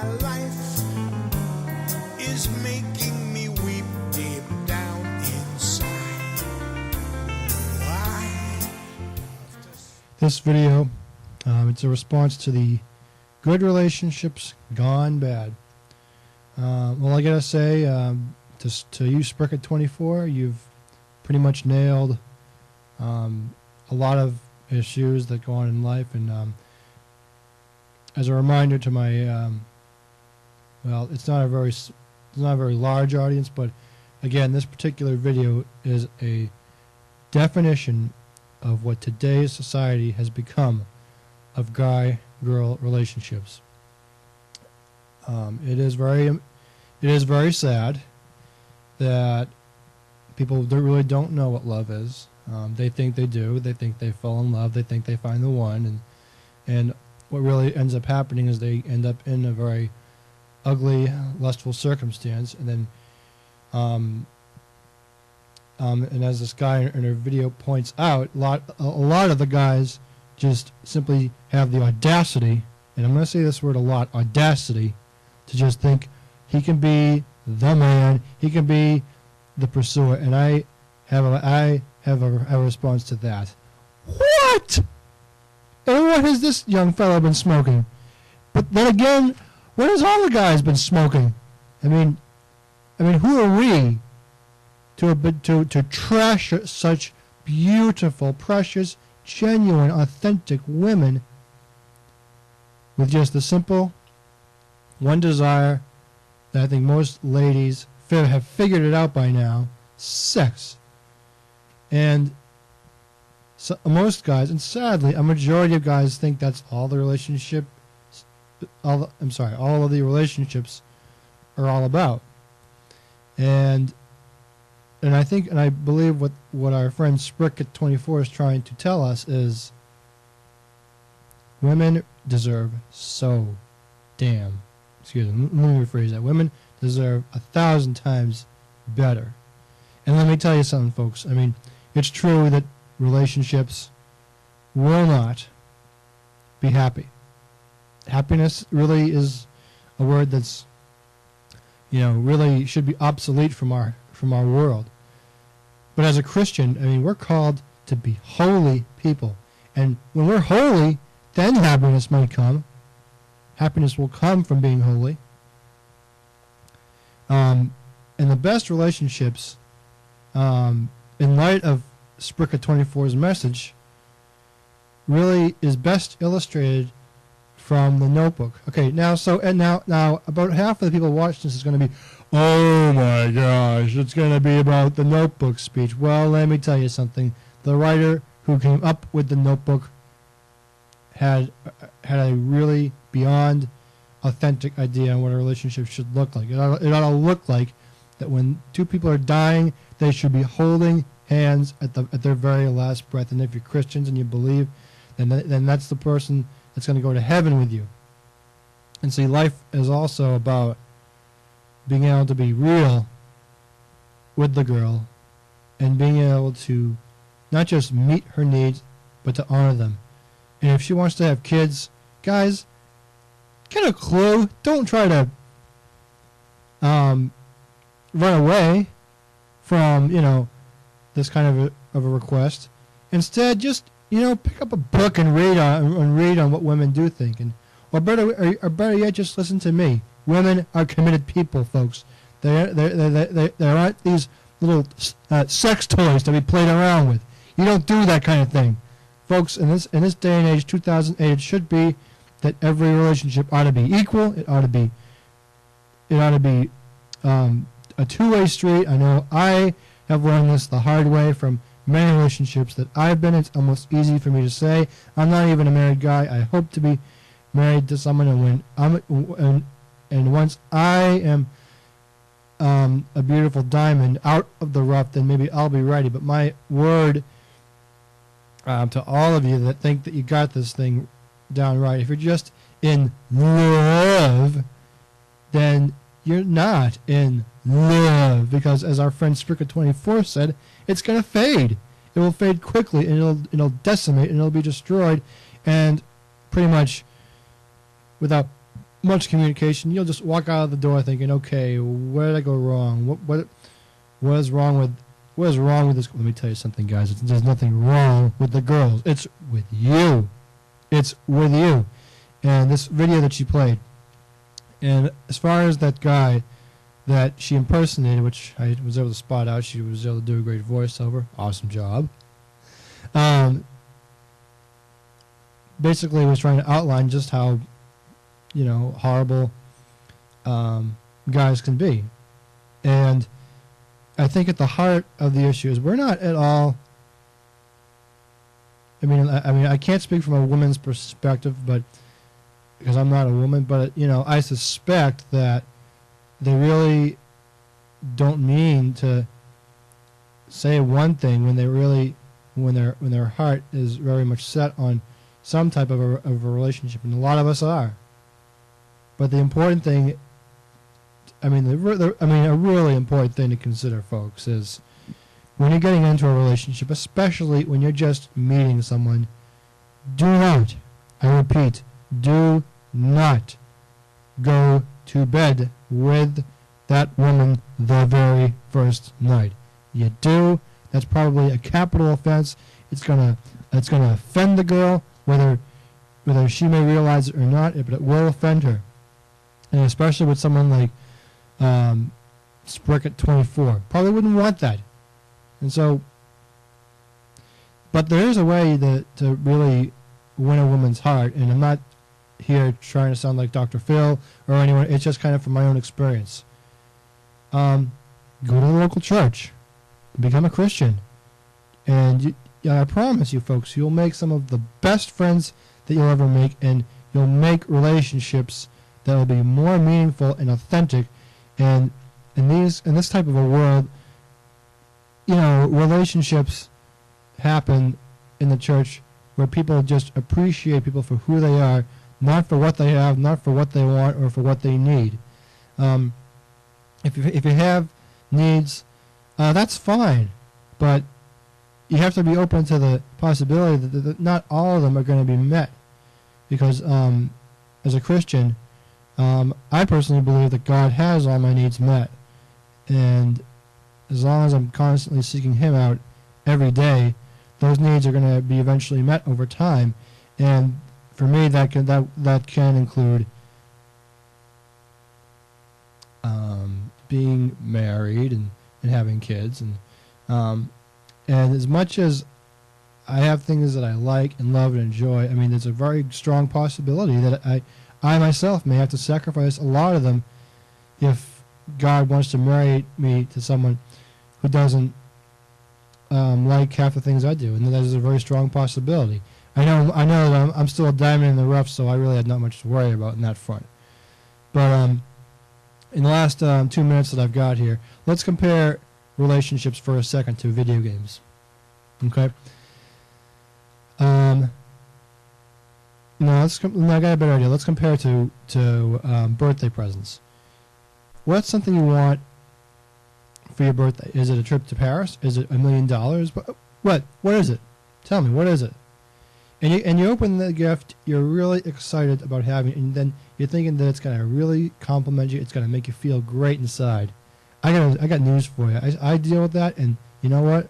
my life is making me weep deep down inside. Why? This video, it's a response to the good relationships gone bad. Well, I gotta say, to you, Spricket24, you've pretty much nailed a lot of issues that go on in life, and as a reminder to my, well, it's not a very large audience, but again, this particular video is a definition of what today's society has become of guy-girl relationships. It is very sad that people really don't know what love is. They think they do. They think they fall in love. They think they find the one, and what really ends up happening is they end up in a very ugly, lustful circumstance, and then, and as this guy in her video points out, a lot of the guys just simply have the audacity, and I'm going to say this word a lot, audacity, to just think he can be the man, he can be the pursuer, and I have a response to that. What? And what has this young fellow been smoking? But then again, what has all the guys been smoking? I mean, who are we to trash such beautiful, precious, genuine, authentic women with just the simple one desire that I think most ladies have figured it out by now: sex. And so most guys, and sadly a majority of guys, think that's all the relationship, all of the relationships are all about. And I think, and I believe what our friend Spricket24 is trying to tell us is women deserve so damn, excuse me, let me rephrase that. Women deserve 1,000 times better. And let me tell you something, folks. I mean, it's true that relationships will not be happy. Happiness really is a word that's, really should be obsolete from our world. But as a Christian, I mean, we're called to be holy people. And when we're holy, then happiness might come. Happiness will come from being holy. And the best relationships, in light of Spricket24's message, really is best illustrated from The Notebook. Okay, now about half of the people watching this is going to be, oh my gosh, it's going to be about The Notebook speech. Well, let me tell you something. The writer who came up with The Notebook had a really beyond authentic idea on what a relationship should look like. It ought to look like that when two people are dying, they should be holding hands at their very last breath. And if you're Christians and you believe, then that's the person that's going to go to heaven with you. And see, life is also about being able to be real with the girl and being able to not just meet her needs, but to honor them. And if she wants to have kids, guys, get a clue. Don't try to run away from, this kind of a request. Instead, just, pick up a book and read on what women do think. Or better yet, just listen to me. Women are committed people, folks. There aren't these little sex toys to be played around with. You don't do that kind of thing. Folks, in this day and age, 2008, it should be that every relationship ought to be equal. It ought to be a two-way street. I know I have learned this the hard way from many relationships that I've been in. It's almost easy for me to say. I'm not even a married guy. I hope to be married to someone, and once I am a beautiful diamond out of the rough, then maybe I'll be ready. But my word to all of you that think that you got this thing down right, if you're just in love, then you're not in love, because as our friend Spricket24 said, it's going to fade. It will fade quickly, and it'll decimate, and it'll be destroyed, and pretty much without much communication, you'll just walk out of the door thinking, okay, where did I go wrong? What is wrong with this? Let me tell you something, guys. There's nothing wrong with the girls. It's with you. It's with you. And this video that she played, and as far as that guy that she impersonated, which I was able to spot out, she was able to do a great voiceover. Awesome job. Basically was trying to outline just how, horrible guys can be. And I think at the heart of the issue is we're not at all, I can't speak from a woman's perspective, but because I'm not a woman, but I suspect that they really don't mean to say one thing when when their heart is very much set on some type of a relationship, and a lot of us are. But the important thing, a really important thing to consider, folks, is when you're getting into a relationship, especially when you're just meeting someone, do not, I repeat, do not go to bed with that woman the very first night. You do, that's probably a capital offense. It's gonna offend the girl, whether she may realize it or not, but it will offend her. And especially with someone like Spricket 24. Probably wouldn't want that. And so, but there is a way to really win a woman's heart, and I'm not here trying to sound like Dr. Phil or anyone. It's just kind of from my own experience. Go to the local church, become a Christian, and I promise you, folks, you'll make some of the best friends that you'll ever make, and you'll make relationships that will be more meaningful and authentic. And in this type of a world, relationships happen in the church where people just appreciate people for who they are, not for what they have, not for what they want, or for what they need. If you have needs, that's fine, but you have to be open to the possibility that not all of them are going to be met. Because as a Christian, I personally believe that God has all my needs met. And as long as I'm constantly seeking Him out every day, those needs are going to be eventually met over time. And for me, that can include being married and having kids. And as much as I have things that I like and love and enjoy, there's a very strong possibility that I myself may have to sacrifice a lot of them if God wants to marry me to someone who doesn't like half the things I do. And that is a very strong possibility. I know that I'm still a diamond in the rough, so I really had not much to worry about in that front. But in the last 2 minutes that I've got here, let's compare relationships for a second to video games. Okay? I got a better idea. Let's compare to birthday presents. What's something you want for your birthday? Is it a trip to Paris? Is it $1 million? What is it? Tell me, what is it? And you open the gift, you're really excited about having it, and then you're thinking that it's going to really compliment you, it's going to make you feel great inside. I got news for you. I deal with that, and you know what?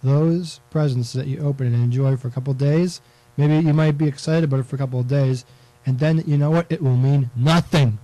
Those presents that you open and enjoy for a couple of days, maybe you might be excited about it for a couple of days, and then you know what? It will mean nothing.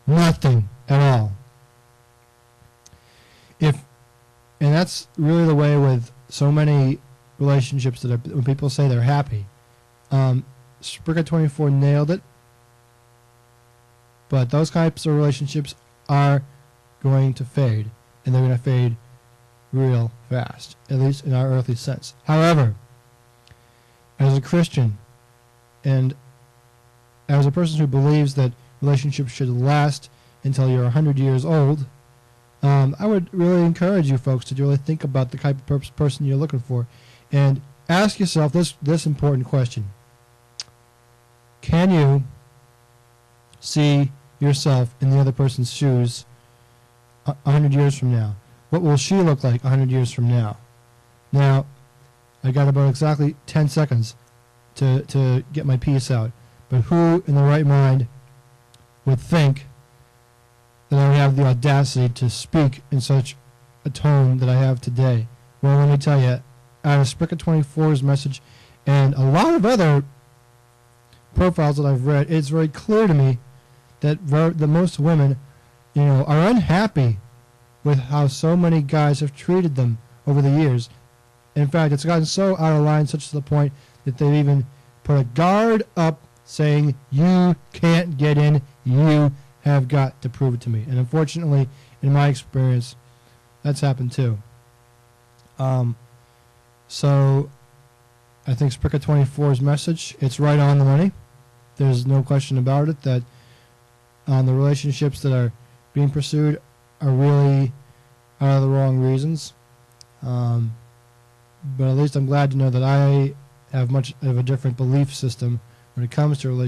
Nothing at all. And that's really the way with so many relationships when people say they're happy. Spricker 24 nailed it. But those types of relationships are going to fade, and they're going to fade real fast, at least in our earthly sense. However, as a Christian and as a person who believes that relationships should last until you're 100 years old, I would really encourage you folks to really think about the type of person you're looking for, and ask yourself this important question. Can you see yourself in the other person's shoes 100 years from now? What will she look like 100 years from now? Now, I got about exactly 10 seconds to get my piece out. But who in the right mind would think that I would have the audacity to speak in such a tone that I have today? Well, let me tell you, out of Spricker 24's message and a lot of other profiles that I've read, it's very clear to me that most women, are unhappy with how so many guys have treated them over the years. In fact, it's gotten so out of line, such to the point that they've even put a guard up saying, "You can't get in, you have got to prove it to me." And unfortunately, in my experience, that's happened too. So I think Spricker 24's message, it's right on the money. There's no question about it that the relationships that are being pursued are really out of the wrong reasons. But at least I'm glad to know that I have much of a different belief system when it comes to relationships.